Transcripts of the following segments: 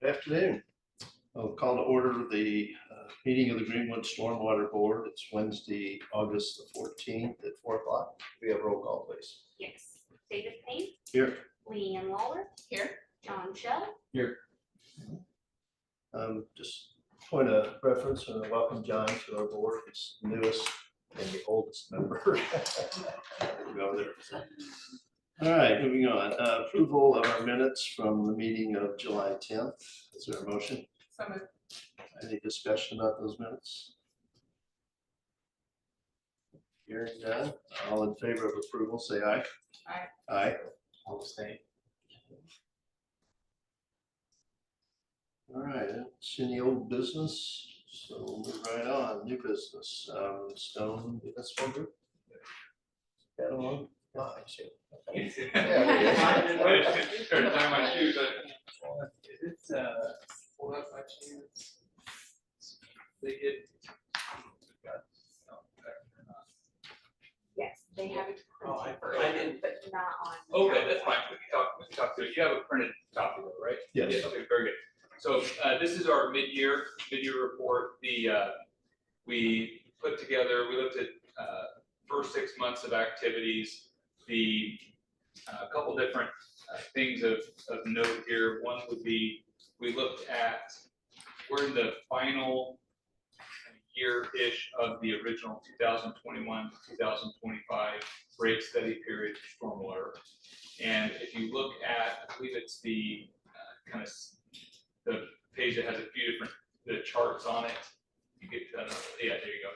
Good afternoon. I'll call to order the meeting of the Greenwood Stormwater Board. It's Wednesday, August the 14th at 4 o'clock. We have roll call, please. Yes. David Payne. Here. Leanne Lawler. Here. John Shell. Here. Just point of reference and welcome John to our board. He's the newest and the oldest member. Go there. All right, moving on. Approval of our minutes from the meeting of July 10th. Is there a motion? Any discussion about those minutes? Hearing none. All in favor of approval, say aye. Aye. Aye. All abstain. All right, it's any old business, so we'll move right on. New business. Stone Municipal Group. Got on? Oh, I see. It's pulled up by chance. They did. Yes, they have it Oh, printed, I didn't. but not on. Okay, that's fine. We can talk to it. You have a printed copy of it, right? Yes. Yeah, okay, very good. So this is our mid-year report. We put together, we looked at first 6 months of activities. The couple different things of note here. One would be we looked at, we're in the final year-ish of the original 2021 to 2025 rate study period for stormwater. And if you look at, I believe it's the kind of the page that has a few different charts on it. You get, yeah, there you go.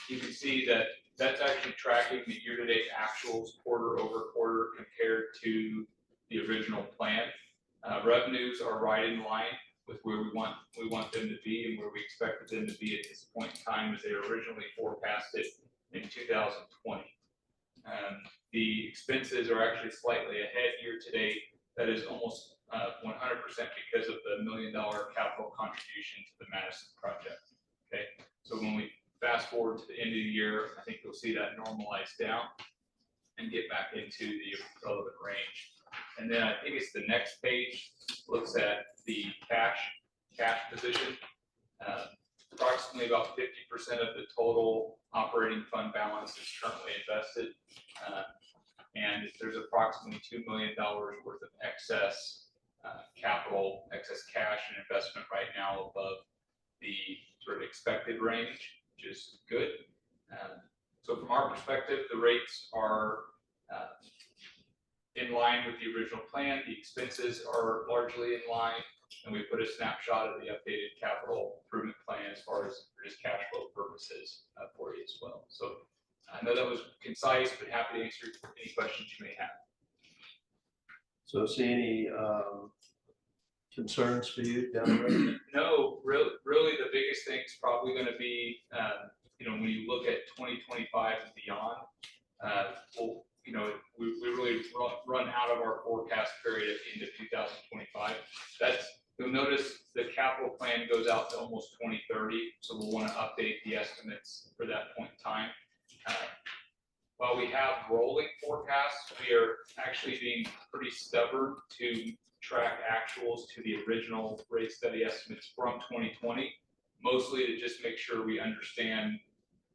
You can see that that's actually tracking the year-to-date actuals quarter over quarter compared to the original plan. Revenues are right in line with where we want them to be and where we expected them to be at this point in time as they originally forecasted in 2020. The expenses are actually slightly ahead year to date. That is almost 100% because of the $1 million capital contribution to the Madison project. Okay, so when we fast forward to the end of the year, I think you'll see that normalize down and get back into the relevant range. And then I think it's the next page looks at the cash position. Approximately about 50% of the total operating fund balance is currently invested. And there's approximately $2 million worth of excess excess cash and investment right now above the sort of expected range, which is good. So from our perspective, the rates are in line with the original plan. The expenses are largely in line, and we put a snapshot of the updated capital improvement plan as far as just cash flow purposes for you as well. So I know that was concise, but happy to answer any questions you may have. So see any concerns for you down the road? No, really the biggest thing is probably going to be, when you look at 2025 and beyond, we really run out of our forecast period at the end of 2025. You'll notice the capital plan goes out to almost 2030, so we'll want to update the estimates for that point in time. While we have rolling forecasts, we are actually being pretty stubborn to track actuals to the original rate study estimates from 2020, mostly to just make sure we understand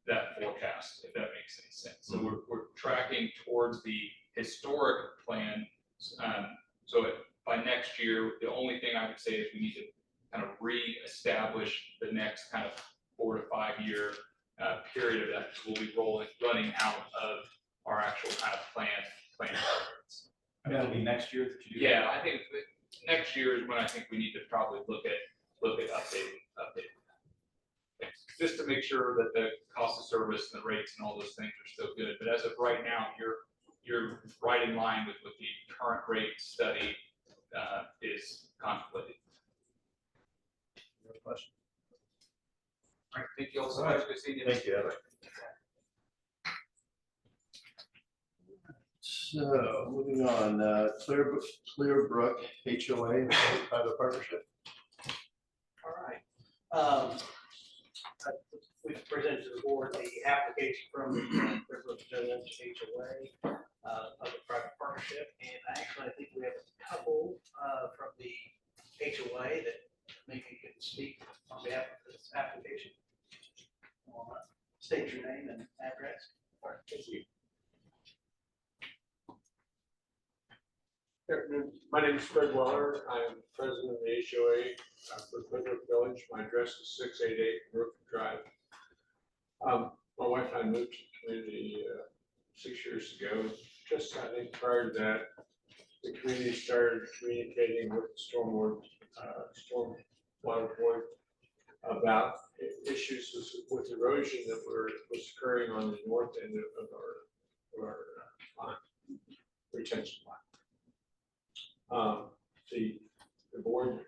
that forecast, if that makes any sense. So we're tracking towards the historic plan. By next year, the only thing I would say is we need to kind of re-establish the next kind of 4 to 5 year period of that. We'll be running out of our actual kind of plan targets. And that'll be next year that you do. Yeah, I think next year is when I think we need to probably look at updating. Just to make sure that the cost of service and the rates and all those things are still good. But as of right now, you're right in line with what the current rate study is contemplated. No question. All right, thank you all so much. Good seeing you. Thank you, Heather. So moving on, Clearbrook HOA private partnership. All right. We presented to the board the application from the Clearbrook Village HOA, public-private partnership, and actually I think we have a couple from the HOA that My name is Fred Weller. I am president of the HOA for Clifford Village. My address is 688 Brook Drive. My wife and I moved to the community 6 years ago. Just, I think prior to that, the community started communicating with the Stormwater Board about issues with erosion that was occurring on the north end of our pond, retention pond. The board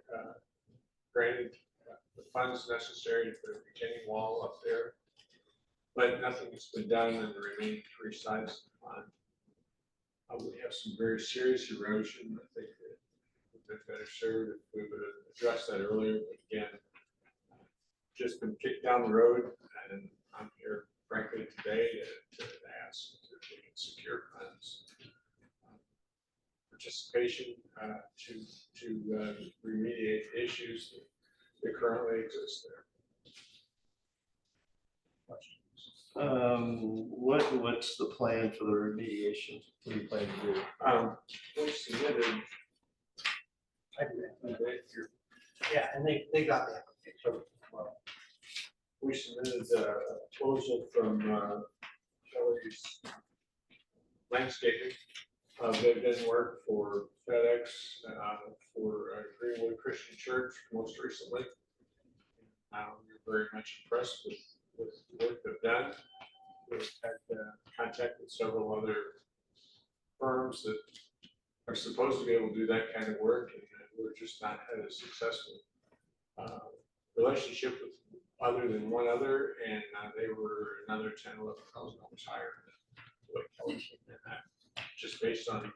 granted the funds necessary for the retaining wall up there, but nothing has been done in the remaining three sides of the pond. We have some very serious erosion. I think that we've been better served if we would have addressed that earlier, but again, just been kicked down the road, and I'm here frankly today to ask if we can secure funds. Participation to remediate issues that currently exist there. What's the plan for the remediation? What do you plan to do? We submitted. I do that. Yeah, and they got the application. We submitted a proposal from Kelly's Landscaping. They've done work for FedEx, for Greenwood Christian Church most recently. We're very much impressed with the work they've done. We've had contact with several other firms that are supposed to be able to do that kind of work, and we're just not had a successful relationship with other than one other, and they were another $10,000 to $11,000 higher than what Kelly did that. Just based on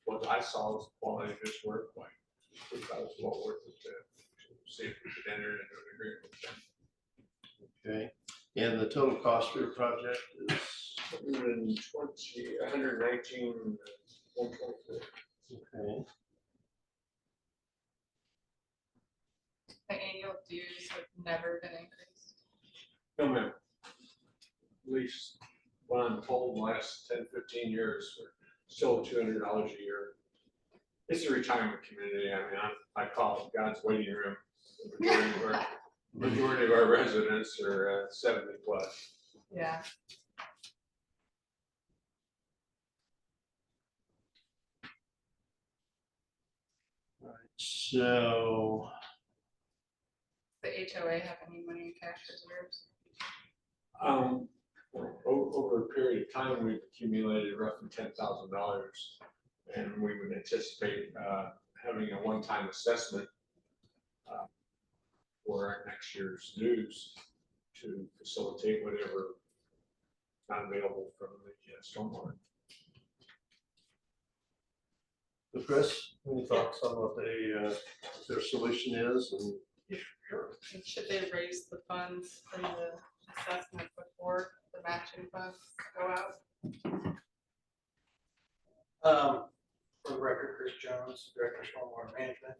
what I saw as the quality of his work, like we thought it was well worth it to see if we could enter into an agreement with them. Okay, and the total cost for your project is? 119, 124. Okay. The annual dues have never been increased. No, ma'am. At least what I'm told, the last 10, 15 years, we're still $200 a year. It's a retirement community. I mean, I call it God's waiting room. The majority of our residents are 70 plus. Yeah. So, The HOA have any money in cash reserves? Over a period of time, we've accumulated roughly $10,000, and we would anticipate having a one-time assessment for our next year's dues to facilitate whatever not available from the stormwater. Chris, any thoughts on what their solution is? And And should they raise the funds from the assessment before the matching funds go out? For the record, Chris Jones, Director of Stormwater Management.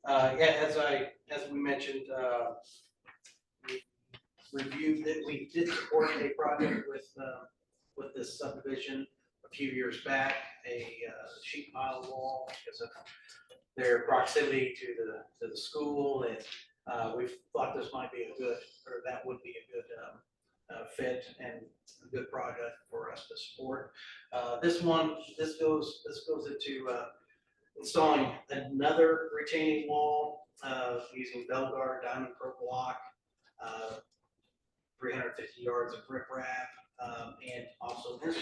As we mentioned, we reviewed that we did support a project with this subdivision a few years back, a sheet pile wall because of their proximity to the school, and we thought this might be that would be a good fit and a good project for us to support. This goes into installing another retaining wall using Belgar Diamond Pro Block, 350 yards of riprap, and also turf.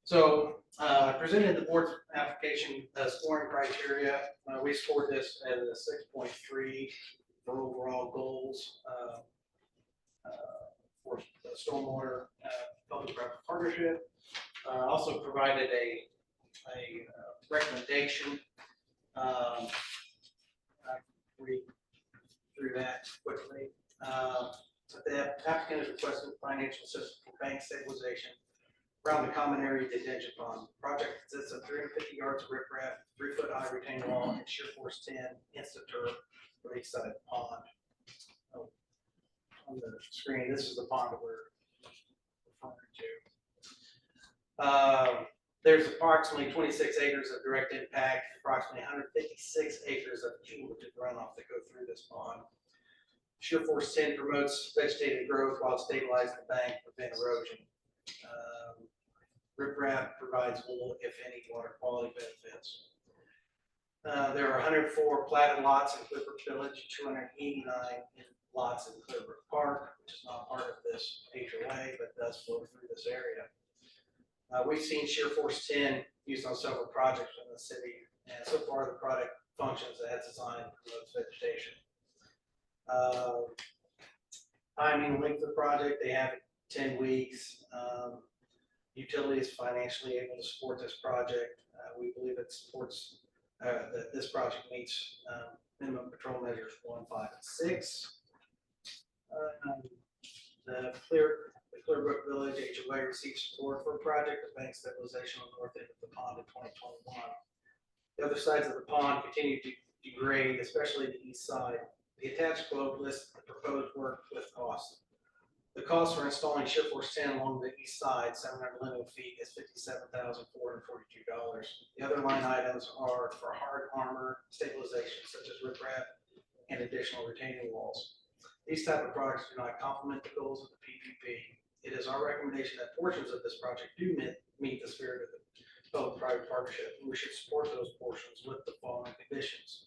So I presented the board's application scoring criteria. We scored this as a 6.3 for overall goals for the stormwater public-private partnership. Also provided a recommendation. I read through that quickly. The applicant is requesting financial assistance for bank stabilization around the common area detention pond. Project consists of 350 yards of riprap, 3-foot high retaining wall, and shear force 10 instant turf for each side of the pond. On the screen, this is the pond that we're referring to. There's approximately 26 acres of direct impact, approximately 156 acres of cumulative runoff that go through this pond. Shear Force 10 promotes vegetative growth while stabilizing the bank, prevent erosion. Riprap provides little, if any, water quality benefits. There are 104 platted lots in Clearbrook Village, 289 lots in Clearbrook Park, which is not part of this HOA, but does flow through this area. We've seen Shear Force 10 used on several projects in the city, and so far the product functions as designed and promotes vegetation. Timing, length of the project, they have 10 weeks. Utility is financially able to support this project. We believe it supports that this project meets minimum control measures 1, 5, and 6. The Clearbrook Village HOA received support for a project of bank stabilization on the north end of the pond in 2021. The other sides of the pond continue to degrade, especially the east side. The attached quote lists the proposed work with cost. The cost for installing Shear Force 10 along the east side, 700 lineal feet, is $57,442. The other line items are for hard armor stabilization, such as riprap and additional retaining walls. These type of products do not complement the goals of the PPP. It is our recommendation that portions of this project do meet the spirit of the public-private partnership, and we should support those portions with the following conditions.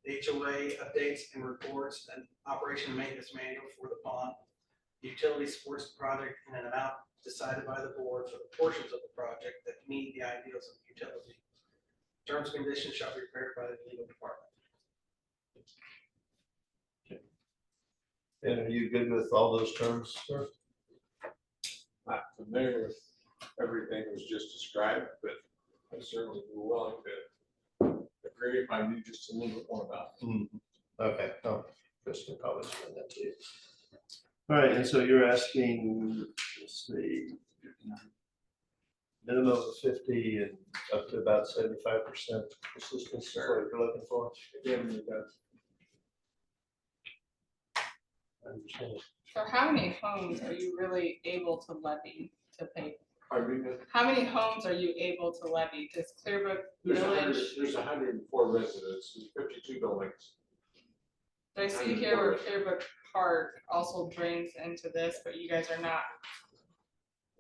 The HOA updates and reports an operation and maintenance manual for the pond. The utility supports the project in an amount decided by the board for the portions of the project that meet the ideals of the utility. Terms and conditions shall be prepared by the legal department. And are you good with all those terms, sir? Not familiar with everything that was just described, but I certainly be willing to agree if I knew just a little bit more about it. Okay, oh, Chris can probably explain that to you. All right, and so you're asking, let's see, minimum of 50 and up to about 75% assistance is what you're looking for? Again, it does. I understand. So how many homes are you really able to levy to pay? Pardon me, How many homes are you able to levy? Does Clearbrook Village, there's 104 residents, there's 52 buildings. I see here where Clearbrook Park also drains into this, but you guys are not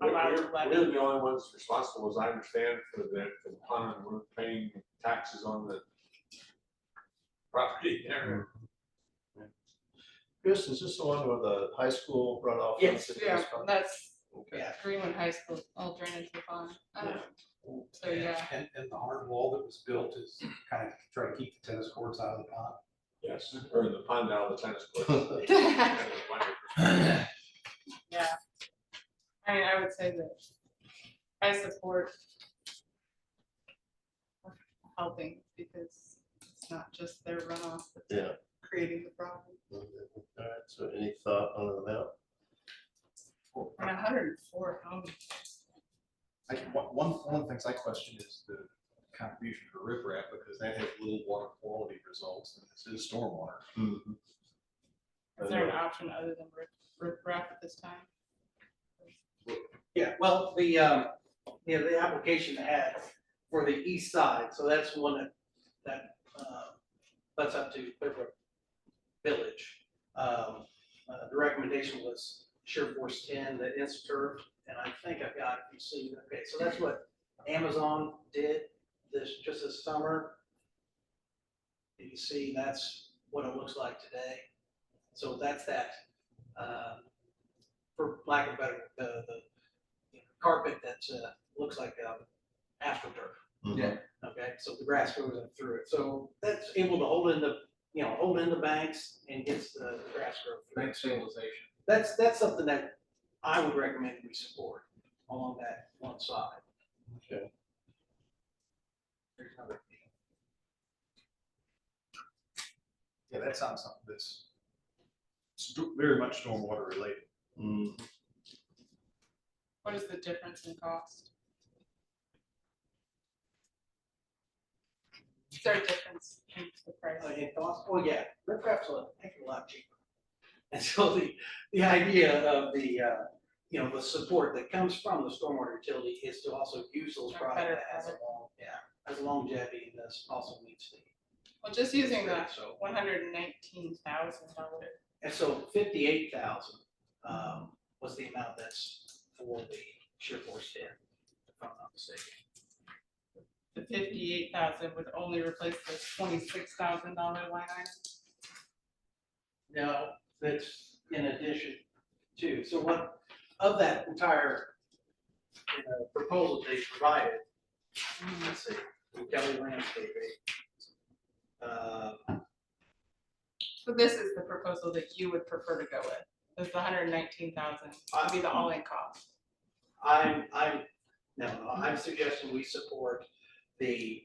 allowed to levy. We're the only ones responsible, as I understand, for the pond. We're paying taxes on the property there. Chris, is this the one where the high school runoff? Yes. Yeah, that's Okay. Greenwood High School, all drain into the pond. So, yeah. And the hard wall that was built is kind of try to keep the tennis courts out of the pond. Yes, or the pond out of the tennis court. Yeah. I mean, I would say that I support helping because it's not just their runoff that's Yeah. creating the problem. All right, so any thought on the amount? And 104 homes. One of the things I question is the contribution for riprap, because that has little water quality results, and this is stormwater. Is there an option other than riprap at this time? Yeah, well, the application had for the east side, so that's one that butts up to Clearbrook Village. The recommendation was Shear Force 10, the InstaTurf, and I think I've got, you see, okay, so that's what Amazon did just this summer. You see, that's what it looks like today. So that's that, for lack of better, the carpet that looks like AstroTurf. Yeah. Okay, so the grass goes up through it. So that's able to hold in the banks and gets the grass growth. Bank stabilization. That's something that I would recommend we support along that one side. Okay. There's another. Yeah, that sounds something that's very much stormwater related. What is the difference in cost? Is there a difference in the price? It costs, well, yeah, riprap's a heck of a lot cheaper. And so the idea of the the support that comes from the stormwater utility is to also use those A products better that has a product. long, has longevity and this also meets the. Well, just using the So, $119,000. and so 58,000, was the amount that's for the shear force 10, if I'm not mistaken. The 58,000 would only replace the $26,000 line item. No, that's in addition to, so what, of that entire proposal they provided, let's see, Kelly Landscaping. So this is the proposal that you would prefer to go with, is the 119,000 to be the all-in cost. I'm suggesting we support the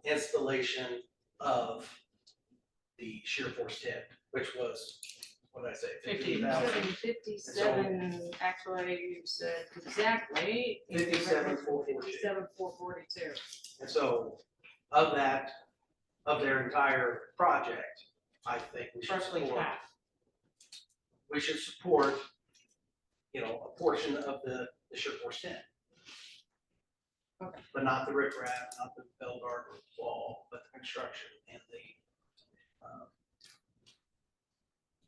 installation of the shear force tip, which was, what did I say, 58,000. 57, actually, you said exactly. 57,442. 57,442. And so of that, of their entire project, I think we should Roughly support, half. a portion of the shear force 10. Okay. But not the riprap, not the bell guard wall, but the construction and the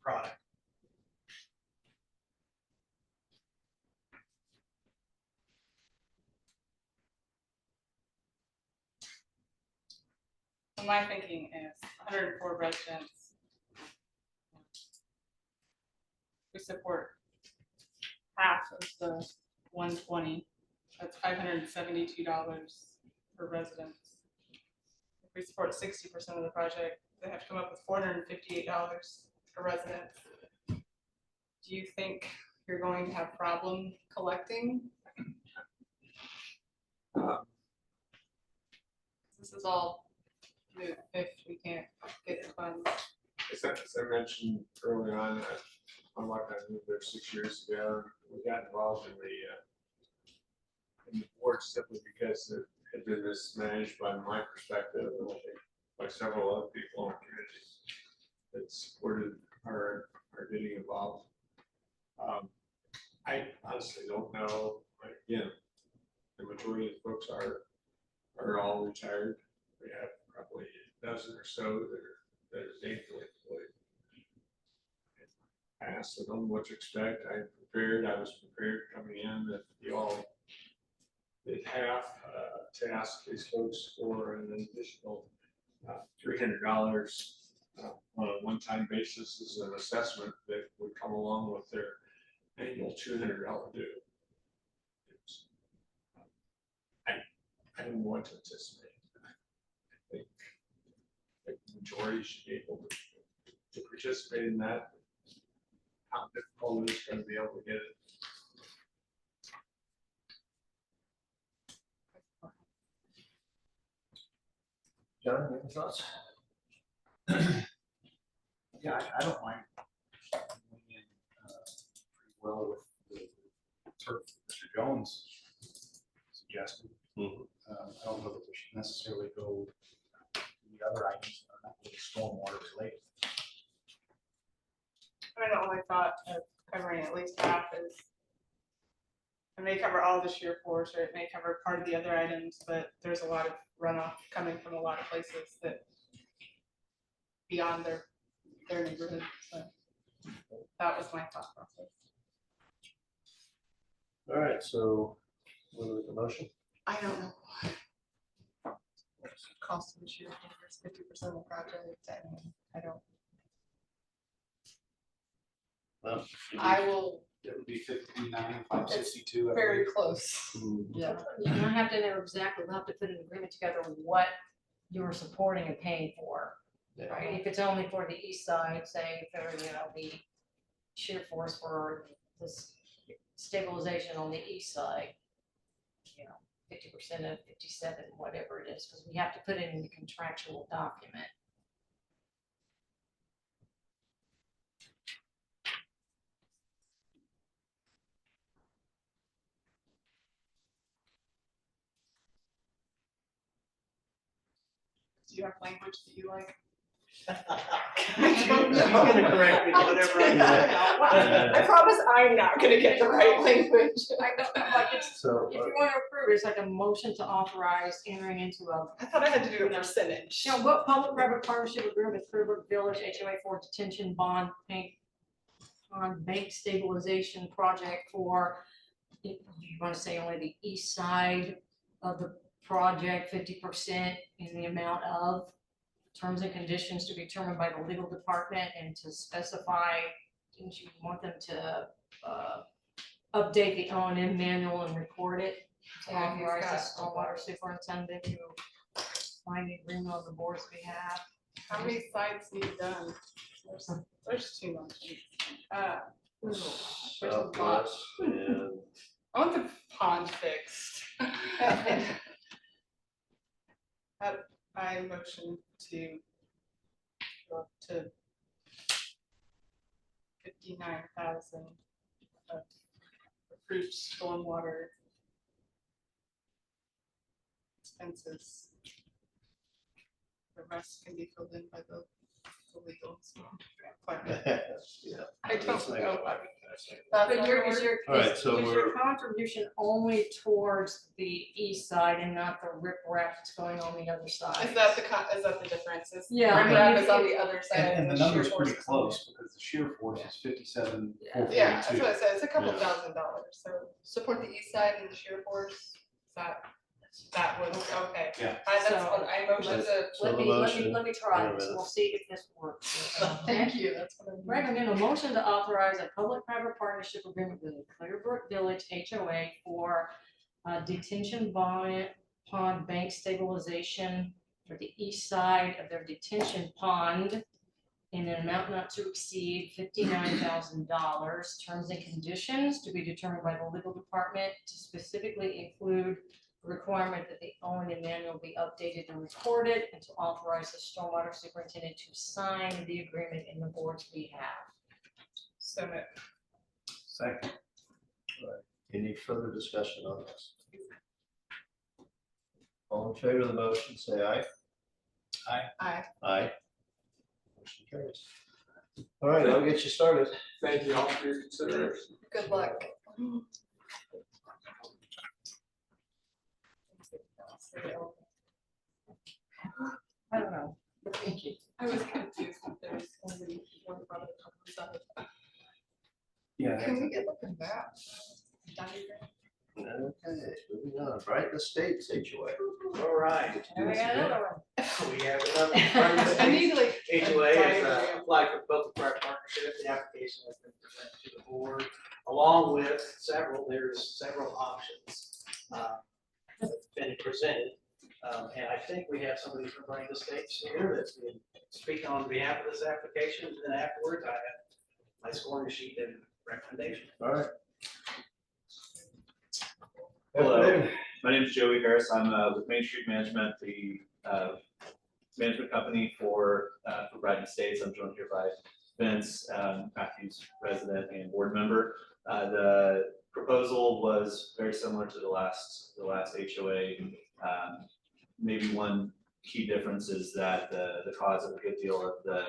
product. So my thinking is 104 residents. We support half of the 120, that's $572 per resident. If we support 60% of the project, they have to come up with $458 per resident. Do you think you're going to have problem collecting? This is all moot if we can't get the funds. As I mentioned early on, my wife and I moved there 6 years ago. We got involved in the board simply because it had been mismanaged by my perspective and I think by several other people in the community that supported our getting involved. I honestly don't know. Again, the majority of the folks are all retired. We have probably a dozen or so that are gainfully employed. I asked them what to expect. I was prepared coming in that you all did half to ask these folks for an additional $300 on a one-time basis as an assessment that would come along with their annual $200 due. I don't know what to anticipate. I think the majority should be able to participate in that. How difficult it is going to be able to get it. John, you have any thoughts? Yeah, I don't mind going in pretty well with the turf that Mr. Jones suggested. I don't know that we should necessarily go the other items that are not really stormwater related. I the only thought of covering at least half is, it may cover all the shear force, or it may cover part of the other items, but there's a lot of runoff coming from a lot of places that beyond their neighborhood, so that was my thought process. All right, so we'll make a motion. I don't know. Cost of the shear force, 50% of the project, I don't. Well, I will, It would be 59,562. very close, yeah. You don't have to know exactly, we'll have to put an agreement together on what you're supporting and paying for, yeah. right? If it's only for the east side, say, for, the shear force for this stabilization on the east side, 50% of 57, whatever it is, because we have to put it in the contractual document. Do you have language that you like? She's gonna correct me, whatever I say. I promise I'm not gonna get the right language. I don't know, like it's, So, if you want to approve, it's like a motion to authorize entering into a, I thought I had to do a percentage. you know, what public-private partnership agreement with Clearbrook Village HOA for detention bond bank on bank stabilization project for, you want to say only the east side of the project, 50% in the amount of terms and conditions to be determined by the legal department, and to specify, didn't you want them to update the O&M manual and record it? To Yeah, he's authorize the got- stormwater superintendent to sign the agreement on the board's behalf. How many sites need done? There's too much. There's a lot. Southwest and I want the pond fixed. I motion to go up to 59,000 of approved stormwater expenses. The rest can be filled in by the legals. yeah. I don't That's like- know. But your, is your, All right, is so your we're- contribution only towards the east side and not the riprap that's going on the other side? Is that the difference? Is Yeah, I mean, riprap if is on you- the other side. And the shear number's force pretty is on the- close, because the shear force is 57, Yeah. 442. Yeah, that's what I said, it's a couple Yeah. $1,000, so support the east side and the shear force, that was, okay. Yeah. That's So, what I motion to, So Let the me motion- try wait a this, minute. we'll see if this works. thank you, that's what I mean. Recommend a motion to authorize a public-private partnership agreement with the Clearbrook Village HOA for detention pond bank stabilization for the east side of their detention pond in an amount not to exceed $59,000. Terms and conditions to be determined by the legal department, to specifically include the requirement that the O&M manual be updated and recorded, and to authorize the stormwater superintendent to sign the agreement in the board's behalf. So moved. Second. Any further discussion on this? All in favor of the motion, say aye. Aye. Aye. Motion carries. All right, I'll get you started. Thank you all for your consideration. Good luck. I don't know. Thank you. I was confused if there was only one product on the side. Yeah, Can we get like a map? Diagram? Okay, moving on. Brighton Estates HOA. All right. And we got another one. We have another Brighton I need Estates like. a HOA is diagram. applied for public-private partnership. The application has been presented to the board, along with there's several options that's been presented. And I think we have somebody from Brighton Estates here that's going to speak on behalf of this application. And then afterwards, I have my scoring sheet and recommendation. All right. Hello, my name is Joey Harris. I'm with Main Street Management, the management company for Brighton Estates. I'm joined here by Vince, Matthews, resident and board member. The proposal was very similar to the last HOA. Maybe one key difference is that the cause of a good deal of the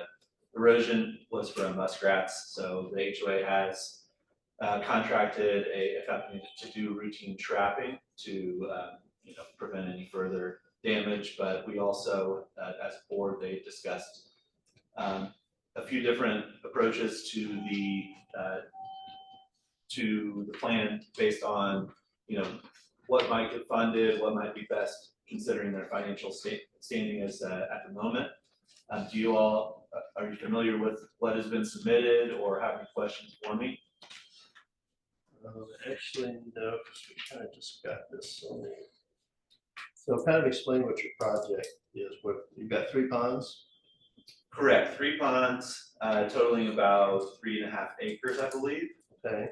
erosion was from muskrats. So the HOA has contracted a company to do routine trapping to prevent any further damage. But we also, as a board, they discussed a few different approaches to the plan based on what might get funded, what might be best considering their financial standing as at the moment. Do you all are you familiar with what has been submitted or have any questions for me? Actually, no, because we kind of just got this. So kind of explain what your project is. What, you've got 3 ponds? Correct, 3 ponds, totaling about 3.5 acres, I believe. Okay.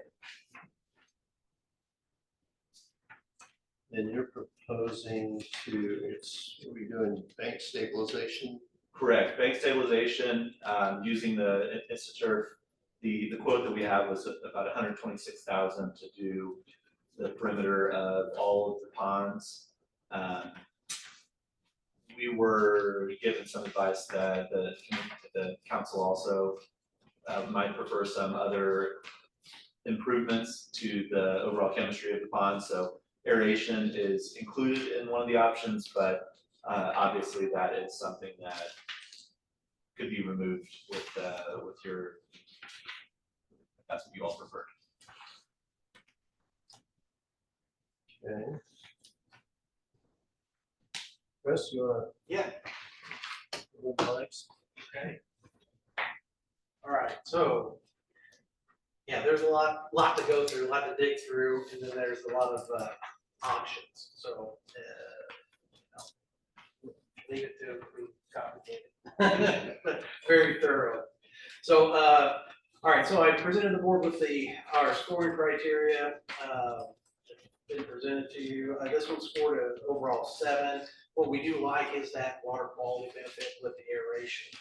And you're proposing are we doing bank stabilization? Correct, bank stabilization, using the InstaTurf. The quote that we have was about $126,000 to do the perimeter of all of the ponds. we were given some advice that the council also might prefer some other improvements to the overall chemistry of the pond. So aeration is included in one of the options, but obviously that is something that could be removed with your, if that's what you all prefer. Okay. Chris, you wanna? Yeah. Move next? Okay. All right, so, yeah, there's a lot to go through, a lot to dig through, and then there's a lot of options, so, leave it to be complicated, but very thorough. So, all right, so I presented the board with our scoring criteria, been presented to you. This one scored an overall 7. What we do like is that water quality benefit with the aeration.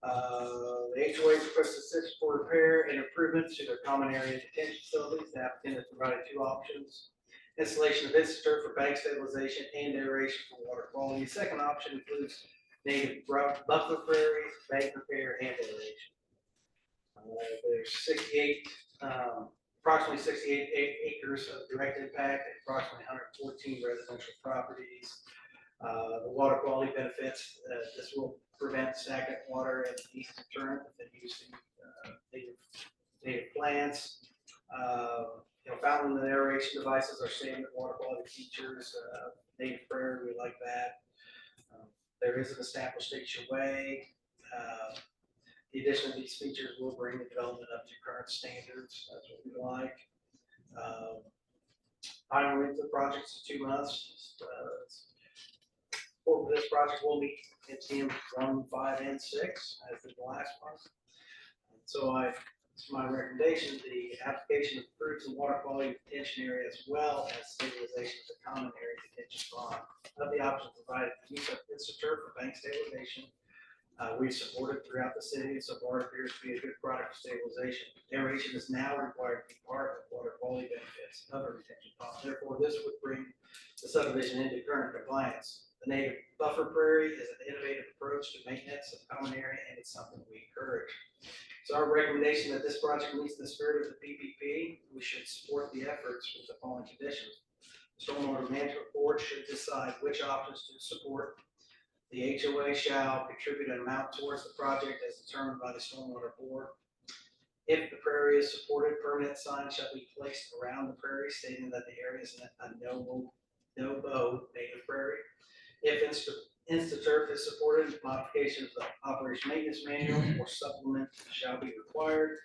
The HOA requested 6 for repair and improvements to their common area detention facilities. The applicant has provided 2 options. Installation of Instaturf for bank stabilization and aeration for water quality. The second option includes native buffer prairies, bank repair, and aeration. There's 68, approximately 68 acres of direct impact, and approximately 114 residential properties. The water quality benefits, this will prevent stagnant water in the east turn that use native plants. Fountain and aeration devices are standard water quality features. Native prairie, we like that. There is an established HOA. The addition of these features will bring the development up to current standards. That's what we like. Time length of the project is 2 months. For this project will meet NTM 1, 5, and 6 as did the last one. So it's my recommendation, the application improves the water quality detention area as well as stabilization of the common area detention pond. Of the options provided, the use of Instaturf for bank stabilization. We've supported throughout the city, and so far it appears to be a good product for stabilization. Aeration is now required to be part of water quality benefits of a retention pond. Therefore, this would bring the subdivision into current compliance. The native buffer prairie is an innovative approach to maintenance of common area, and it's something we encourage. So our recommendation that this project meets the spirit of the PPP, we should support the efforts with the following conditions. The Stormwater Management Board should decide which options to support. The HOA shall contribute an amount towards the project as determined by the Stormwater Board. If the prairie is supported, permanent signs shall be placed around the prairie stating that the area is a no-mow native prairie. If Instaturf is supported, modification of the operation maintenance manual or supplement shall be required.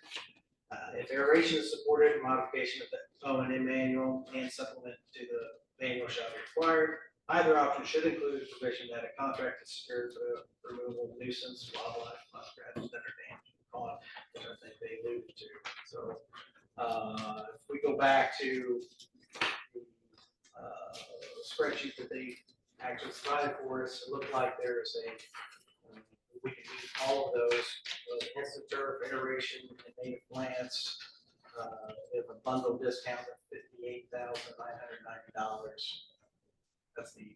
If aeration is supported, modification of the O&M manual and supplement to the manual shall be required. Either option should include a provision that a contract is secured for the removal of nuisance, wildlife, muskrats that are damaged to the pond, which I think they alluded to. So if we go back to the spreadsheet that they actually provided for us, it looked like there's we can use all of those, Instaturf, aeration, and native plants. We have a bundle discount of $58,990. That's the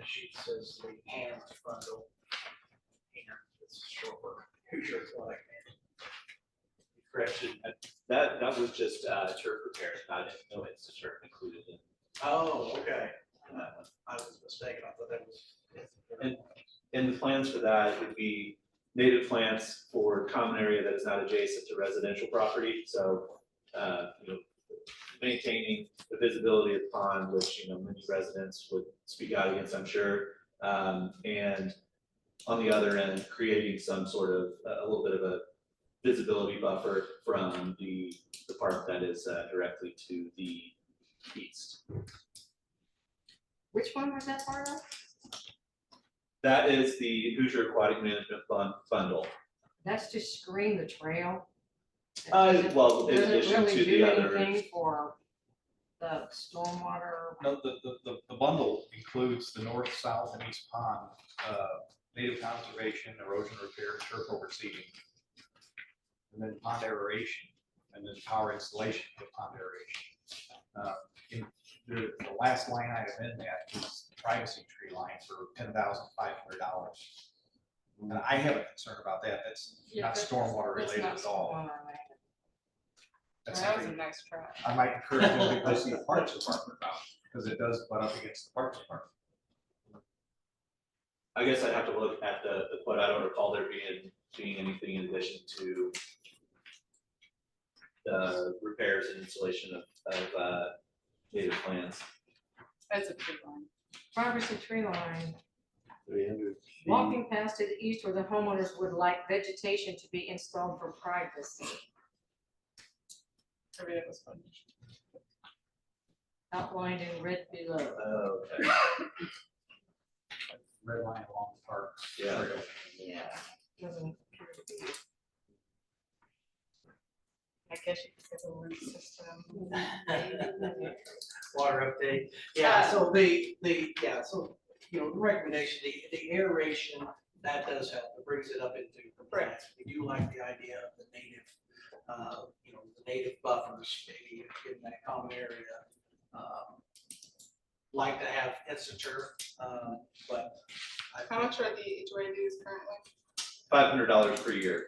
sheet says the hand bundle. Hand, it's short for Hoosier Athletic. Correction, that was just turf repairs, not no Instaturf included in. Oh, okay. I was mistaken. I thought that was. And the plans for that would be native plants for common area that is not adjacent to residential property. So, maintaining the visibility of the pond, which, many residents would speak out against, I'm sure. And on the other end, creating some sort of, a little bit of a visibility buffer from the park that is directly to the east. Which one was that part of? That is the Hoosier Aquatic Management Bundle. That's to screen the trail. Well, in Does it addition really to do the other. anything for the stormwater? No, the bundle includes the north, south, and east pond, native conservation, erosion repair, turf overseeding, and then pond aeration, and then power installation for pond aeration. In the last line item in that is privacy tree line for $10,500. And I have a concern about that. That's Yeah, not that's- stormwater that's related not at all. stormwater related. That's That was a something nice try. I might encourage them to go see the Parks Department about, because it does butt up against the Parks Department. I guess I'd have to look at the quote. I don't recall there being anything in addition to the repairs and installation of native plants. That's a tree line. Privacy tree line, 300 feet. walking past to the east where the homeowners would like vegetation to be installed for privacy, Maybe that was fun. outlined in red below. Oh, okay. Red line along the park. Yeah. trail. Yeah. Doesn't appear to be. I guess you could say the root system. Water update, yeah, so so, you know, the recommendation, the aeration, that does help, it brings it up into compliance. We do like the idea of the native, you know, the native buffers, maybe in that common area. Like to have EssaTurf, but. How much are the HOA dues currently? $500 per year.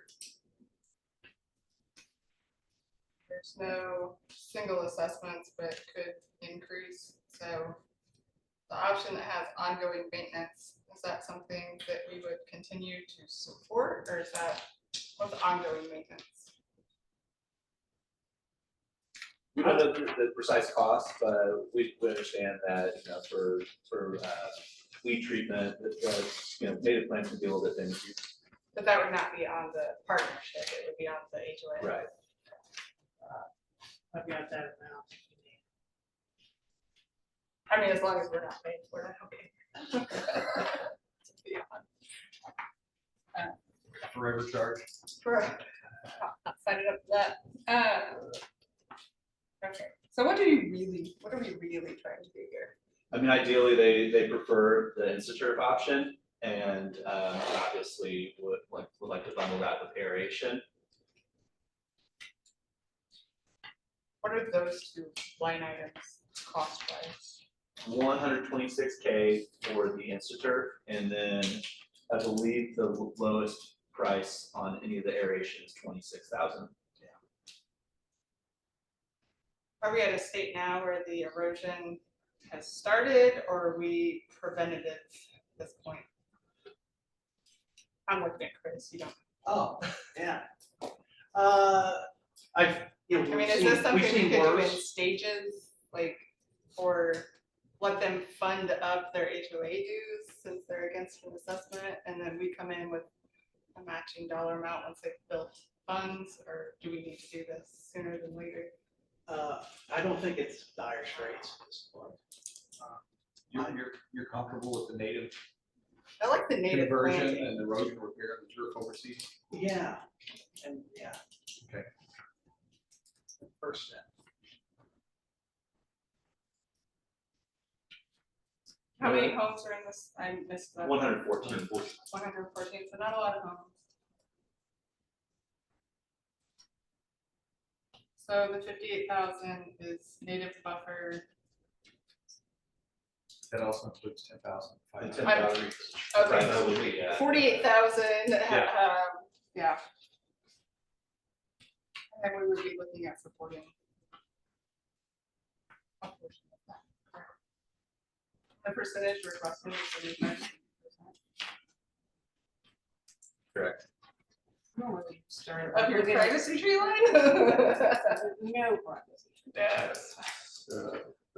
There's no single assessments, but it could increase, so the option that has ongoing maintenance, is that something that we would continue to support, or is that, what's ongoing maintenance? We don't know the precise cost, but we understand that, you know, for weed treatment, that, you know, native plants can be a little bit finicky. But that would not be on the partnership, it would be on the HOA. Right. I've got that now. I mean, as long as we're not paying for it, okay. Forever charge. Right. Not signing up for that. Okay, so what are we really trying to do here? I mean, ideally, they prefer the InstaTurf option, and obviously would like to bundle that with aeration. What are those two line items cost wise? $126K for the InstaTurf, and then I believe the lowest price on any of the aeration is $26,000. Are we at a state now where the erosion has started, or are we preventative at this point? I'm looking at Chris, you don't. Oh, yeah. You know, I mean, is this something we could do in stages, like, or let them fund up their HOA dues since they're against an assessment, and then we come in with a matching dollar amount once they've built funds, or do we need to do this sooner than later? I don't think it's dire straits at this point. You're comfortable with the native I like the native conversion planting. and erosion repair and the turf overseas? Yeah, and yeah. Okay. First step. How many homes are in this? I missed that. 114. 114, so not a lot of homes. So the 58,000 is native buffer. That also includes 10,000. And 10,000. Okay. Right, yeah. 48,000, Yeah. yeah. And then we would be looking at supporting. a portion of that. The percentage requested is 75%. Correct. No, we started. Of your privacy tree line? No privacy. Yes.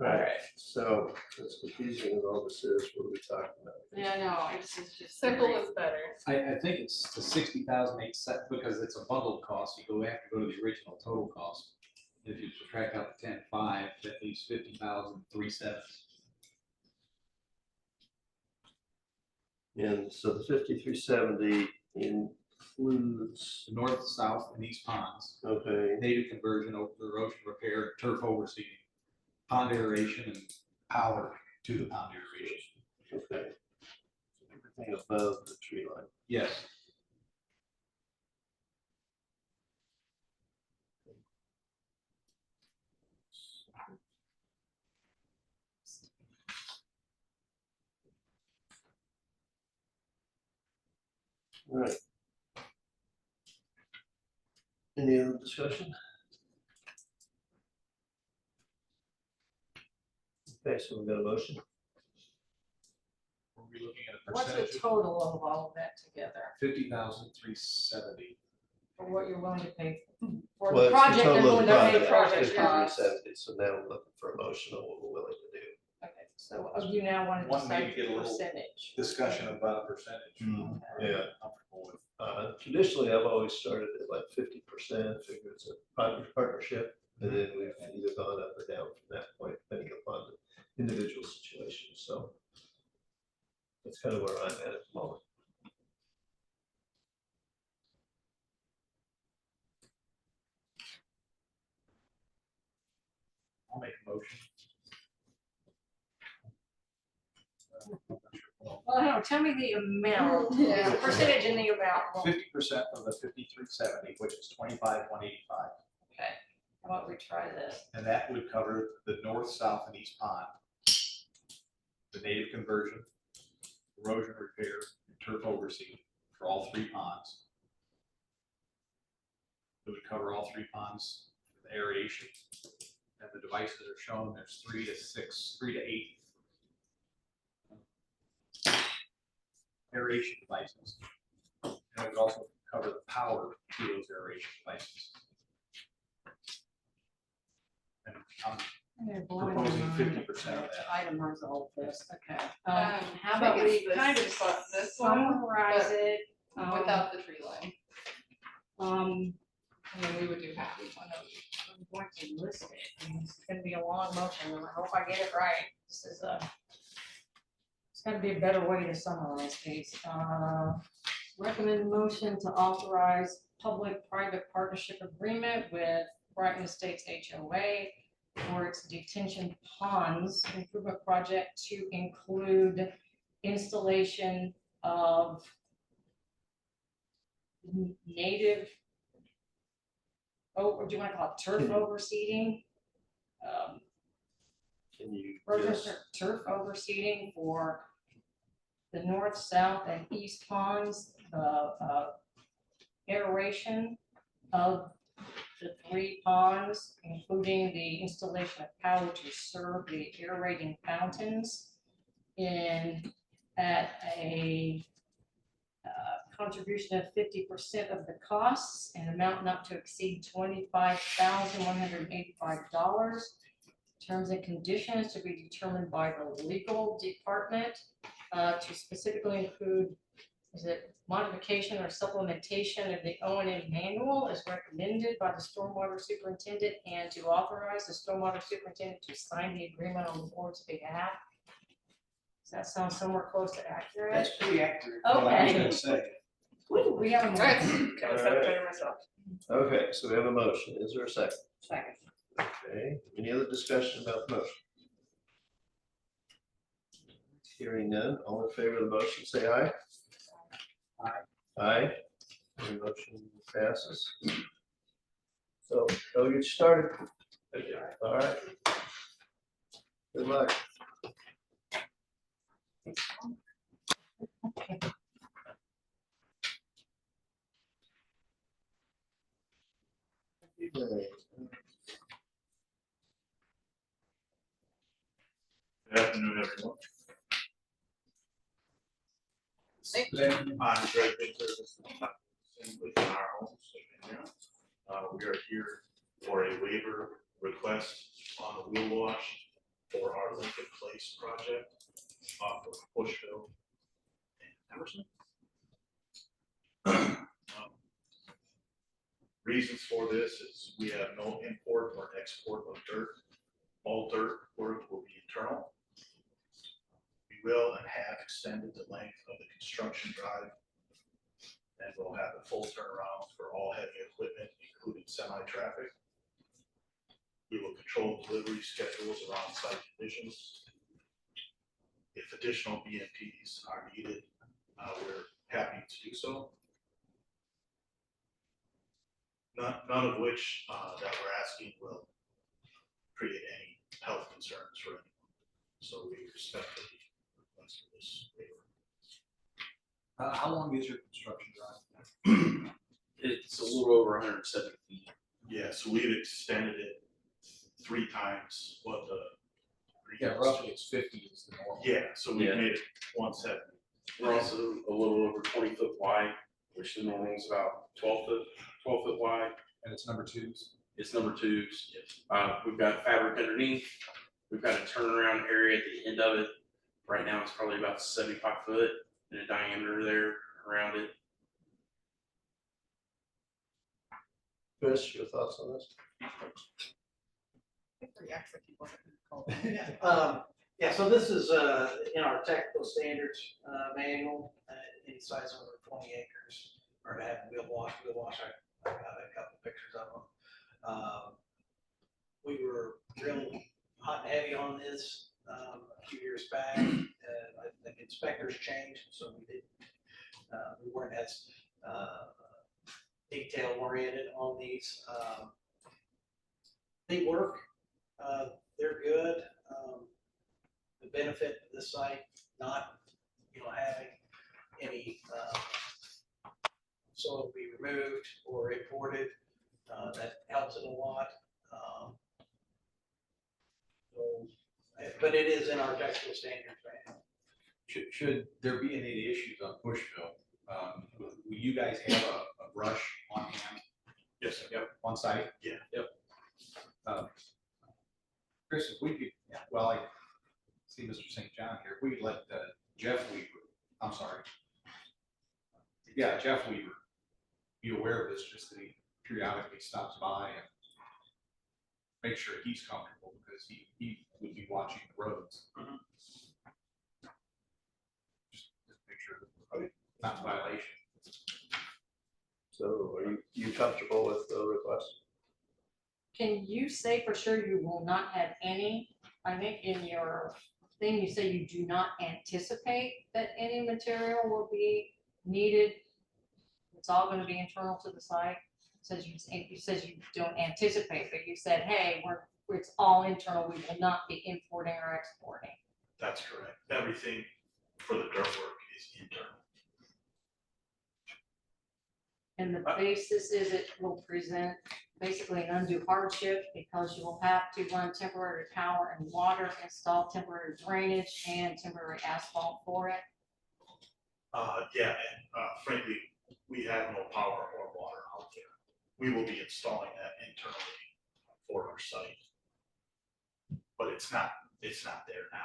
All right, so it's confusing as all this is, what are we talking about? Yeah, no, it's just. Simple is better. I think it's the 60,000 set because it's a bundled cost. You have to go to the original total cost. If you subtract out the 10.5, that leaves 50,370. And so the 5370 includes, The north, south, and east ponds, okay, native conversion, erosion repair, turf overseeding, pond aeration, and power to the pond aeration. okay. Everything above the tree line. Yes. All right. Any other discussion? Okay, so we've got a motion. We're we looking at a What's the percentage total of all of that together, 50,370. for what you're willing to pay for Well, the it's project total and of willing the to pay project, project costs? 5370, so now we're looking for a motion on what we're willing to do. Okay, so you now want to One decide maybe get a the little percentage. Discussion about a percentage. Yeah. Comfortable with. Traditionally, I've always started at like 50%, figure it's a private partnership, and then we've either gone up or down from that point, depending upon the individual situation, so that's kind of where I'm at the moment. I'll make a motion. Well, no, tell me the amount, the percentage and the amount. Well, 50% of the 5370, which is 25,185. Okay, how about we try this? And that would cover the north, south, and east pond, the native conversion, erosion repair, and turf overseed for all three ponds. It would cover all three ponds with aeration. And the devices are shown, there's 3 to 8 aeration devices. And it would also cover the power to those aeration devices. And I'm proposing 50% of that. Itemize all of this, okay. I How about think we it's kind of this one, summarize but it? without the tree line, And then we would do half each one of these. I'm going to list it, I mean, it's gonna be a long motion, and I hope I get it right. This is it's gotta be a better way to summarize these. Recommend motion to authorize public-private partnership agreement with Brighton Estates HOA for its detention ponds improvement project to include installation of native, or do you want to call it turf overseeding? Can you Erosion just, turf overseeding for the north, south, and east ponds, the aeration of the three ponds, including the installation of power to serve the aerating fountains at a contribution of 50% of the costs and amount not to exceed $25,185. Terms and conditions to be determined by the legal department to specifically include, is it modification or supplementation of the O&M manual as recommended by the stormwater superintendent, and to authorize the stormwater superintendent to sign the agreement on the board's behalf. Does that sound somewhere close to accurate? That's pretty accurate. What I was Okay. gonna say. Woo, we have a All right, motion. I was better myself. okay, so we have a motion, is there a second? Second. Okay, any other discussion about the motion? Hearing none, all in favor of the motion, say aye. Aye. The motion passes. So, I'll get started. All right. Good luck. Good afternoon, everyone. Thank I'm Greg Pinter, this is with our homes. We are here for a waiver request on the wheel wash for our Lincoln Place project off of Bushville and Emerson. Reasons for this is we have no import or export of dirt. All dirt work will be internal. We will and have extended the length of the construction drive. And we'll have a full turnaround for all heavy equipment, including semi-traffic. We will control delivery schedules around site conditions. If additional BMPs are needed, we're happy to do so. None of which that we're asking will create any health concerns for anyone. So we respectfully request this waiver. How long is your construction drive? It's a little over 170 feet. Yeah, so we've extended it 3 times what the. Yeah, roughly it's 50 is the normal. Yeah, so we Yeah. made it 170. We're also a little over 20 foot wide, which the normal is about 12 foot wide. And it's number 2s. It's number 2s. We've got fabric underneath. We've got a turnaround area at the end of it. Right now, it's probably about 75 foot in a diameter there around it. Chris, your thoughts on this? Yeah, so this is, in our technical standards, manual, any size over 20 acres, or to have wheel wash, I got a couple pictures of them. We were really hot and heavy on this, a few years back, and I think inspectors changed, so we weren't as, detail oriented on these. They work, they're good. The benefit to this site, not, having any, soil be removed or imported, that helps it a lot. But it is in our technical standards, right? Should there be any issues on Bushville, will you guys have a brush on hand? Yes, sir. Yep, on site? Yeah. Yep. Chris, if we could, well, I see Mr. St. John here, if we could let Jeff Weaver, I'm sorry. Yeah, Jeff Weaver, be aware of this, just that he periodically stops by and make sure he's comfortable, because he would be watching the roads. Just make sure that we're not in violation. So are you comfortable with the request? Can you say for sure you will not have any? I think in your thing, you say you do not anticipate that any material will be needed. It's all gonna be internal to the site. It says you don't anticipate, but you said, hey, it's all internal. We will not be importing or exporting. That's correct. Everything for the dirt work is internal. And the basis is it will present basically an undue hardship because you will have to run temporary power and water, install temporary drainage and temporary asphalt for it. Yeah, and frankly, we have no power or water out there. We will be installing that internally for our site. But it's not there now.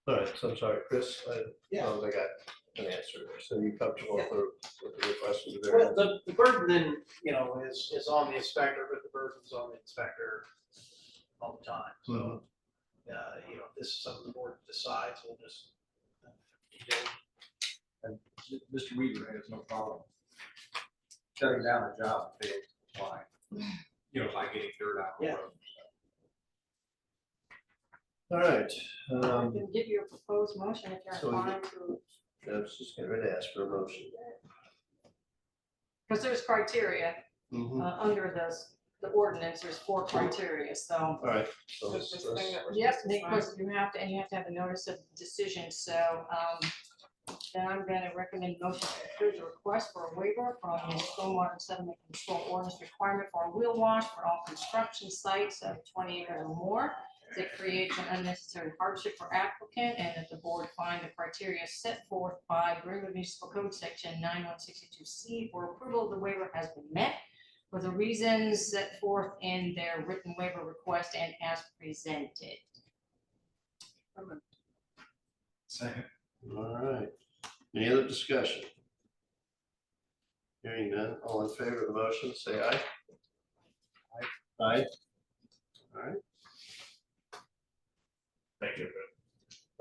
All right, so I'm sorry, Chris, I Yeah. don't think I got an answer there. So you comfortable with the request of the Well, variance? the burden then, is on the inspector, but the burden's on the inspector all the time. So, if this is something the board decides, we'll just. And Mr. Weaver has no problem shutting down the job if they apply, by getting dirt out of the Yeah. road. All right, I can give you a proposed motion if you're So we- inclined to, I was just getting ready to ask for a motion. because there's criteria Mhm. under the ordinance, there's 4 criteria, so. All right, so There's let's- this thing that we're Yes, supposed to sign. because you have to, and you have to have a notice of decision, so, then I'm gonna recommend motion to approve the request for a waiver from the stormwater sediment control ordinance requirement for a wheel wash for all construction sites of 20 acres or more. That creates an unnecessary hardship for applicant, and that the board find the criteria set forth by Greenwood Municipal Code Section 9162C for approval of the waiver has been met for the reasons set forth in their written waiver request and as presented. Second. All right, any other discussion? Hearing none, all in favor of the motion, say aye. Aye. All right, Thank you.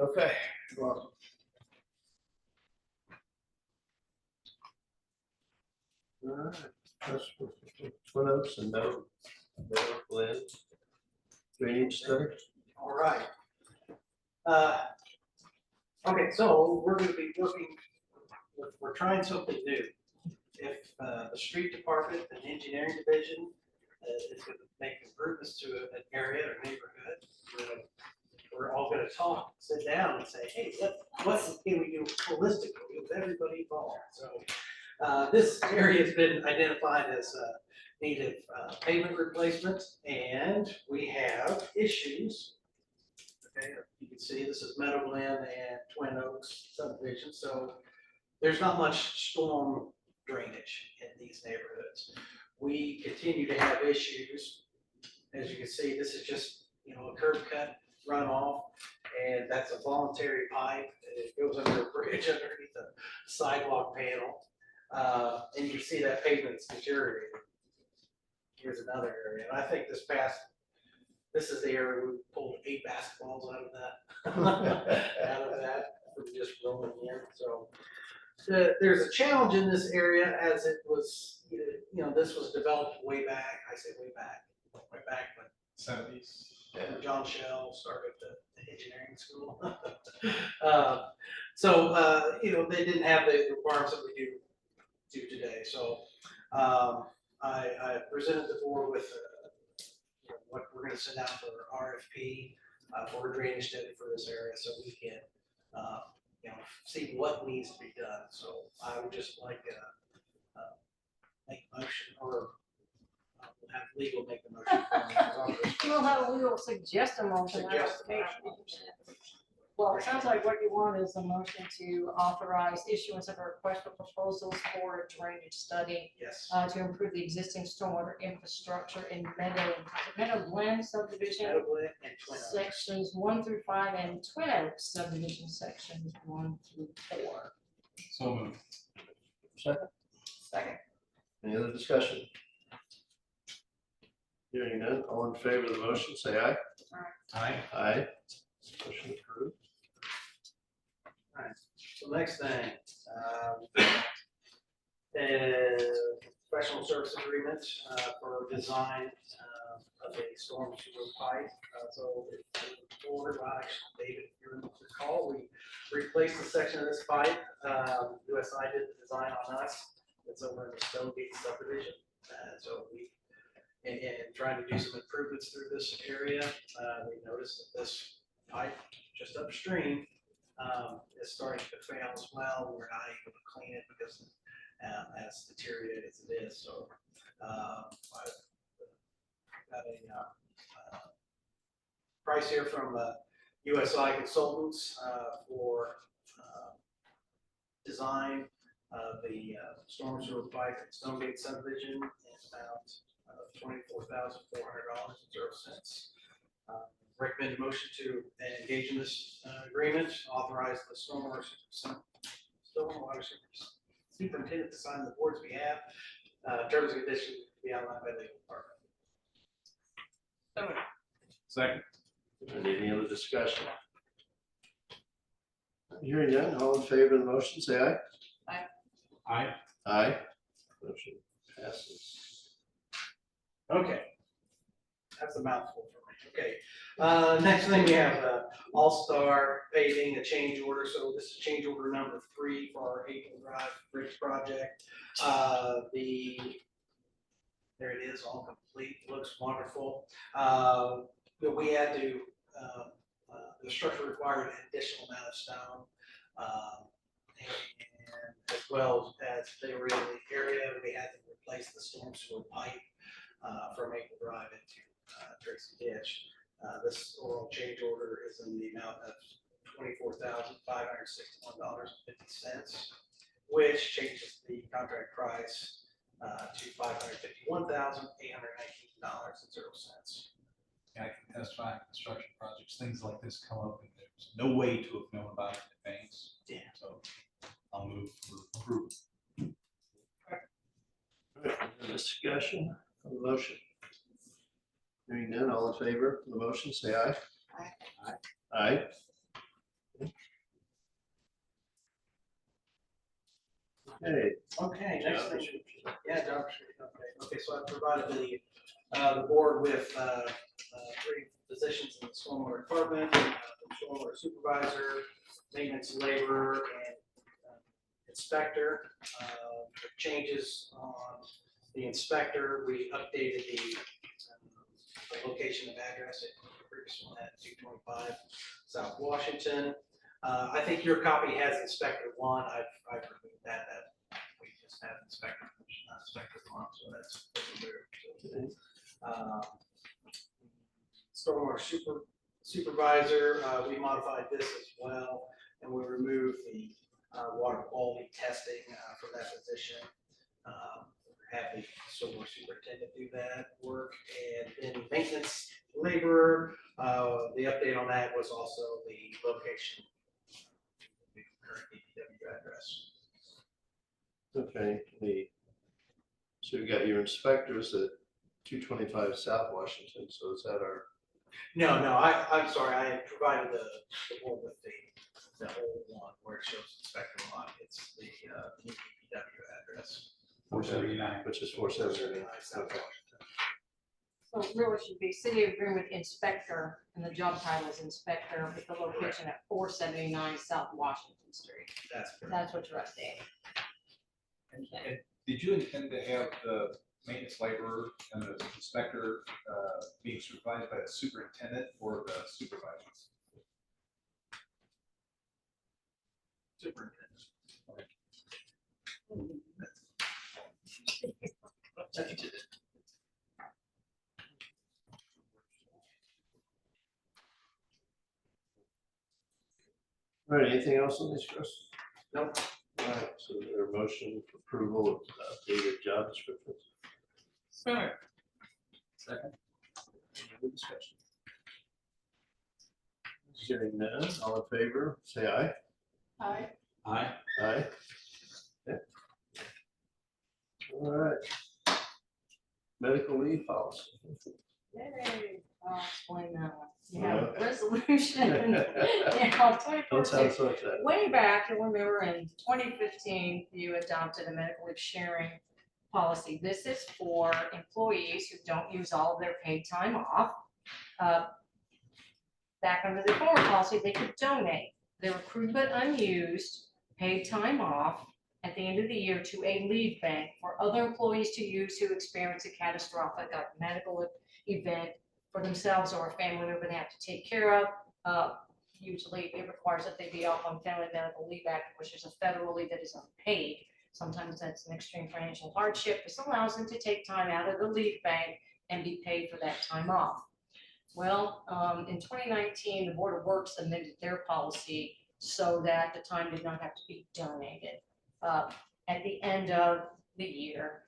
okay, well. All right, that's for Twin Oaks and no Glen drainage study. All right. Okay, so we're gonna be working, we're trying something new. If the street department and engineering division is gonna make improvements to an area or neighborhood, we're to talk, sit down and say, hey, what can we do holistically with everybody involved? So this area has been identified as needed pavement replacement, and we have issues. Okay, you can see this is Meadowland and Twin Oaks subdivision, so there's not much storm drainage in these neighborhoods. We continue to have issues. As you can see, this is just, a curb cut runoff, and that's a voluntary pipe. It goes under a bridge underneath the sidewalk panel. And you can see that pavement's deteriorated. Here's another area, and I think this is the area we pulled 8 basketballs out of that, from just rolling in, so. There's a challenge in this area as it was, this was developed way back, I say way back, but 70s. John Shell started the engineering school. They didn't have the requirements that we do today, so I presented the board with what we're gonna send out for RFP for a drainage study for this area, so we can see what needs to be done. So I would just like to make a motion, or we'll have legal make the motion. For me. We'll have a legal suggest a motion. Suggest a motion. Well, it sounds like what you want is a motion to authorize issuance of a request for proposals for a drainage study Yes. to improve the existing stormwater infrastructure in Meadowland subdivision, Meadowland and Twin Oaks. sections 1 through 5, and Twin Oaks subdivision sections 1 through 4. So moved. Second, Second. any other discussion? Hearing none, all in favor of the motion, say aye. Aye. Aye. Motion approved. So next thing, professional service agreement for design of a storm sewer pipe. So forward, David, if you recall, we replaced the section of this pipe. USI did the design on us. It's over in the Stonegate subdivision. So we, and trying to do some improvements through this area, we noticed that this pipe just upstream is starting to fail as well. We're not able to clean it because as deteriorated as it is. So I've got a price here from USI Consultants for design of the storm sewer pipe at Stonegate subdivision. It's about $24,400.00. Recommend a motion to engage in this agreement, authorize the stormwater superintendent to sign the board's behalf, terms and conditions to be outlined by the legal department. So moved. Second. Any other discussion? Hearing none, all in favor of the motion, say aye. Aye. Aye. Motion passes. Okay. That's a mouthful for me. Okay. Next thing we have All-Star paving, a change order. So this is change order number 3 for our April Drive Bridge project. There it is, all complete, looks wonderful. We had to, the structure required an additional amount of stone. And as well as they were in the area, we had to replace the storm sewer pipe from Maple Drive into Tracy Ditch. This oral change order is in the amount of $24,561.50, which changes the contract price to $551,819.00. I can testify in construction projects, things like this come up and there's no way to have known about it in advance. Yeah. So I'll move for approval. All right, any discussion on the motion? Hearing none, all in favor of the motion, say aye. Aye. Aye. Okay. Okay, next thing. Yeah, John. Okay, so I provided the board with 3 positions in the stormwater department, stormwater supervisor, maintenance laborer, and inspector. Changes on the inspector, we updated the location of address. previous one at 225 South Washington. I think your copy has Inspector 1. I've removed that. We just have Inspector, not Inspector 1, so that's removed. Stormwater supervisor, we modified this as well, and we removed the water quality testing for that position. Have the stormwater superintendent do that work, and then maintenance laborer, the update on that was also the location, the current DPW address. Okay, so you got your inspectors at 225 South Washington, so is that our? No, I'm sorry, I had provided the one with the old one where it shows inspector line. It's the new DPW address. 479. Which is 479. South Okay. Washington. So it really should be city of Greenwood inspector, and the job title is inspector with the location at 479 South Washington Street. That's correct. That's what you're updating. And did you intend to have the maintenance laborer and the inspector being supervised by the superintendent or the supervisors? Superintendent. All right, anything else on this, Chris? Nope. All right, so is there a motion for approval of updated job descriptions? Sure. Second. Any other discussion? Hearing none, all in favor, say aye. Aye. Aye. Aye. Okay. All right. Medical leave policy. Yay, I'll explain that one. You Yeah. have a resolution, yeah, Don't sound 24-2. so excited. Way back, you'll remember in 2015, you adopted a medical leave sharing policy. This is for employees who don't use all of their paid time off. Back under the former policy, they could donate their accrued but unused paid time off at the end of the year to a leave bank for other employees to use who experience a catastrophic medical event for themselves or a family member they have to take care of. Usually it requires that they be off on Family Medical Leave Act, which is a federal leave that is unpaid. Sometimes that's an extreme financial hardship. This allows them to take time out of the leave bank and be paid for that time off. Well, in 2019, the Board of Works amended their policy so that the time did not have to be donated. At the end of the year,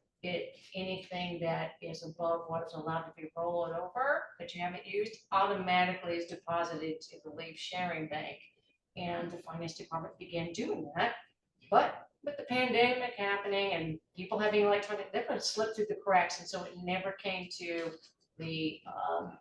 anything that is above what is allowed to be rolled over that you haven't used automatically is deposited to the leave sharing bank. And the finance department began doing that. But with the pandemic happening and people having electronic, they're going to slip through the cracks. And so it never came to the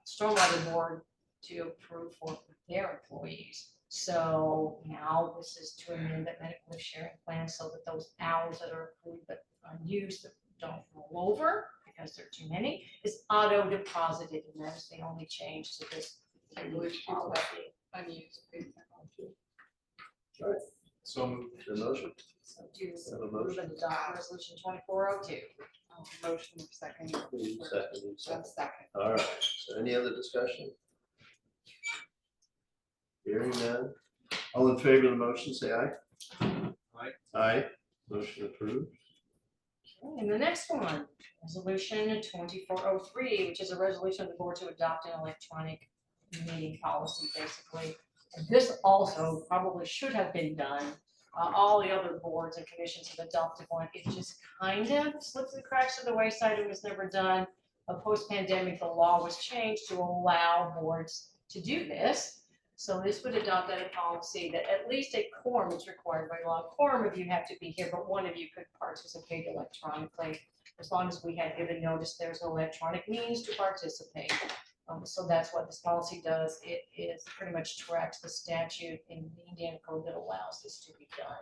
Stormwater Board to approve for their employees. So now this is to amend that medical leave sharing plan so that those hours that are accrued but unused that don't roll over because there are too many is auto deposited, and that is the only change to this policy. Unused paid time off. All right, So moved. the motion. So to Have a approve motion. and adopt resolution 2402. Motion second. Second. Second. All right, so any other discussion? Hearing none. All in favor of the motion, say aye. Aye. Aye, motion approved. Okay, and the next one, resolution 2403, which is a resolution of the board to adopt an electronic meeting policy, basically. And this also probably should have been done. All the other boards and commissions have adopted one. It just kind of slipped through the cracks of the wayside and was never done. Post-pandemic, the law was changed to allow boards to do this. So this would adopt a policy that at least a quorum is required by law. Quorum of you have to be here, but one of you could participate electronically. As long as we had given notice, there's no electronic means to participate. So that's what this policy does. It is pretty much tracks the statute in the Indiana code that allows this to be done.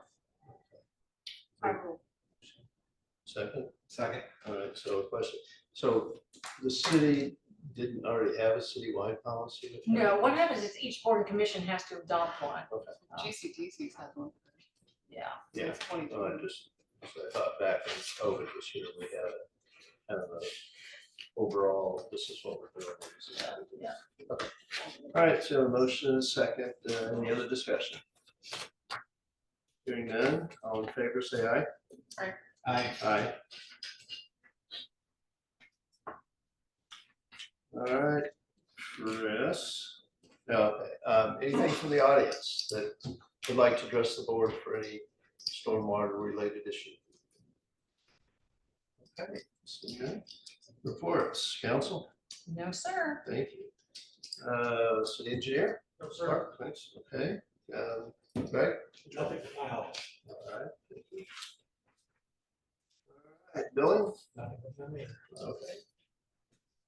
Second. Second. All right, so a question. So the city didn't already have a citywide policy? No, what happens is each board and commission has to adopt one. Okay. GCDC's had one. Yeah. Yeah. Since 2020. I thought back when COVID was here, we had a kind of a overall, this is what we're doing. This is how we do it. Yeah. Okay. All right, so a motion and a second, any other discussion? Hearing none, all in favor, say aye. Aye. Aye. All right, Chris. Anything from the audience that would like to address the board for any stormwater related issue? Okay, so good. Reports, council, No, sir. thank you. City engineer? No, Mark, thanks, okay. Greg? Nothing to file. All right, thank you. All right, Billy? Nothing from me. Okay.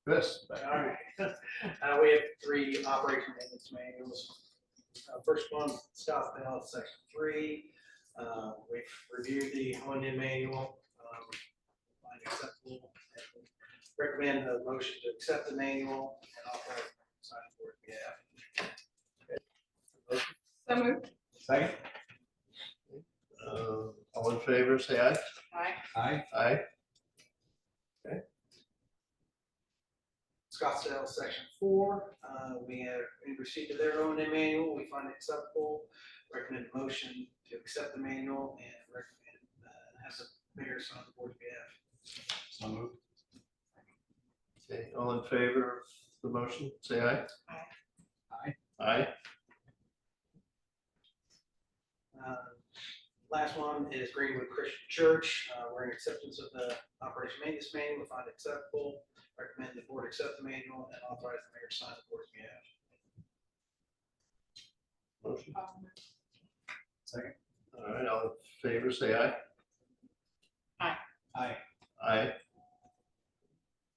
Chris? back to you. All right. We have 3 operation maintenance manuals. First one, Scottsdale, section 3. We've reviewed the O&M manual. Find acceptable. And recommend a motion to accept the manual and authorize the sign for it. So moved. Second? All in favor, say aye. Aye. Aye. Aye. Scottsdale, section 4, we have in receipt of their own manual, we find it acceptable, recommend a motion to accept the manual and recommend, have the mayor sign the board's behalf. So moved. Okay, all in favor of the motion, say aye. Aye. Aye. Last one is Greenwood Christian Church, we're in acceptance of the operation maintenance manual, we find it acceptable, recommend the board accept the manual and authorize the mayor sign the board's behalf. Motion. Second? All right, all in favor, say aye. Aye. Aye.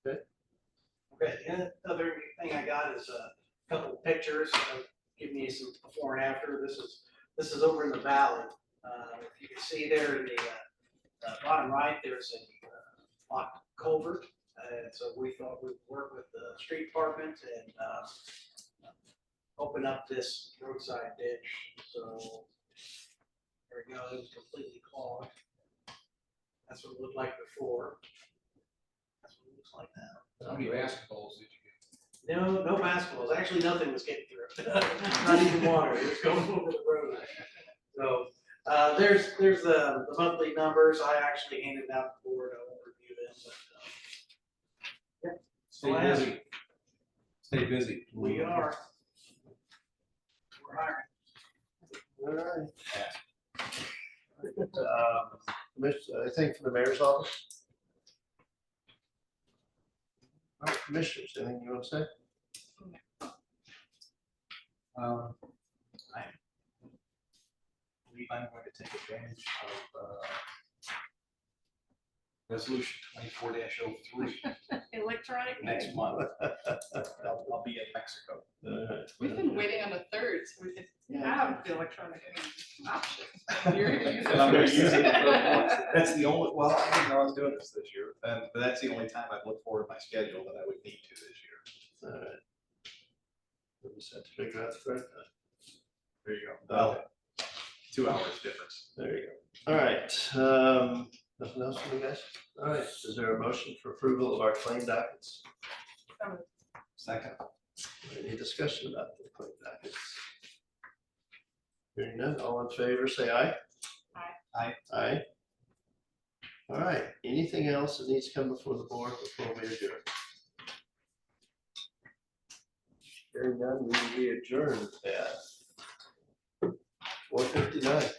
Okay, the other thing I got is a couple of pictures, giving you some before and after. This is over in the valley. If you can see there in the bottom right, there's a locked culvert. And so we thought we'd work with the street department and open up this roadside ditch. So there we go, it was completely clogged. That's what it looked like before. That's what it looks like now. How many basketballs did you get? No basketballs. Actually, nothing was getting through. Not even water. It was going over the road. So there's the monthly numbers. I actually handed out the board. I won't review them. But, Stay busy. Stay busy. we are. We're hiring. All right. Anything from the mayor's office? All right, commissioners, anything you want to say? I believe I'm going to take advantage of resolution 24-03 Electronic. next month. I'll be in Mexico. All right. We've been waiting on the 3rd, so we could have the electronic option. You're gonna use And I'm gonna it use it. first. That's the only, well, I didn't know I was doing this year, but that's the only time I've looked forward to my schedule that I would need to this year. All right. We just have to figure out the correct time. There you go. Well, 2 hours difference. There you go. All right. Nothing else from you guys? All right. Is there a motion for approval of our claim dockets? Second. Any discussion about the claim dockets? Hearing none, all in favor, say aye. Aye. Aye. All right. Anything else that needs to come before the board before we adjourn? Hearing none, we will be adjourned at 4:59.